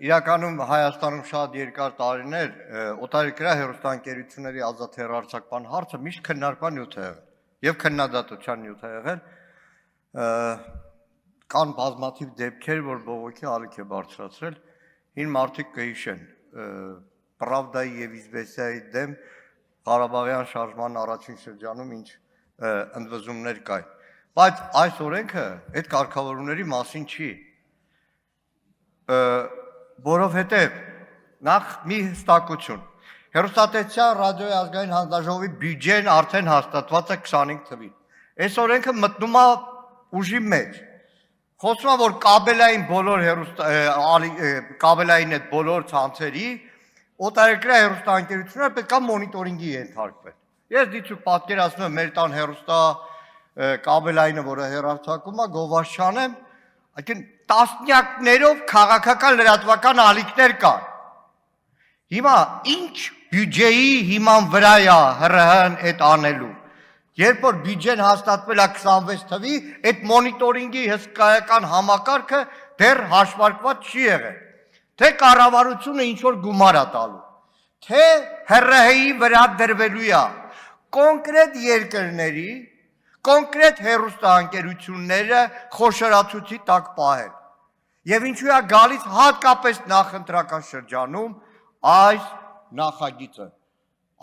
Իրականում Հայաստանում շատ երկար տարիներ օտարերկրյա հեռուստաընկերությունների ազատ հեռարձակման հարցը միշտ քննարկման նյութ է եղել եւ քննադատության նյութ է եղել կան բազմաթիվ դեպքեր, որ բողոքի ալիք է բարձրացրել հին մարդիկ կհիշեն Պրավդայի եւ Իզվեստիայի դեմ Ղարաբաղյան շարժման առաջին շրջանում ինչ ընդվզումներ կային բայց այս օրենքը այդ կարգավորումների մասին չի որովհետև նախ մի հստակություն հեռուստատեսության ռադիոյի ազգային հանձնաժողովի բյուջեն արդեն հաստատված է 25 թվին այս օրենքը մտնում է ուժի մեջ խոսում է որ կաբելային բոլոր կաբելային այդ բոլոր ցանցերի օտարերկրյա հեռուստաընկերությունները պետք է մոնիտորինգի ենթարկվեն ես դիցուկ պատկերացնում եմ մեր տան հեռուստա կաբելայինը որը հեռարձակում է գովաշան եմ այդին տասնյակներով քաղաքական լրատվական ալիքներ կան հիմա ինչ բյուջեի հիման վրա է ՀՌՀ-ն այդ անելու երբ որ բյուջեն հաստատվել է 26 թվի այդ մոնիտորինգի հսկայական համակարգը դեռ հաշվարկված չի եղել թե կառավարությունը ինչ որ գումար է տալու թե ՀՌՀ-ի վրա դրվելու է կոնկրետ երկրների կոնկրետ հեռուստաընկերությունները խոշորացուցի տակ պահել եւ ինչու է գալիս հատկապես նախընտրական շրջանում այս նախագիծը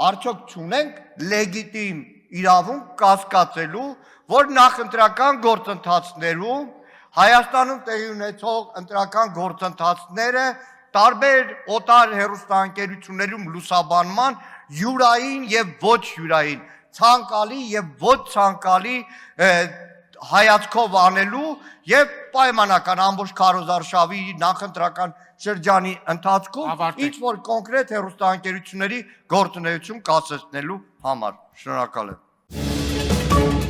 արդյոք չունենք լեգիտիմ իրավունք կասկածելու որ նախընտրական գործընթացներում Հայաստանում տեղի ունեցող ընտրական գործընթացները տարբեր օտար հեռուստաընկերություններում լուսաբանման յուրային եւ ոչ յուրային ցանկալի եւ ոչ ցանկալի հայացքով անելու եւ պայմանական ամբողջ քարոզարշավի նախընտրական շրջանի ընթացքում ինչ որ կոնկրետ հեռուստաընկերությունների գործունեություն կասեցնելու համար շնորհակալ եմ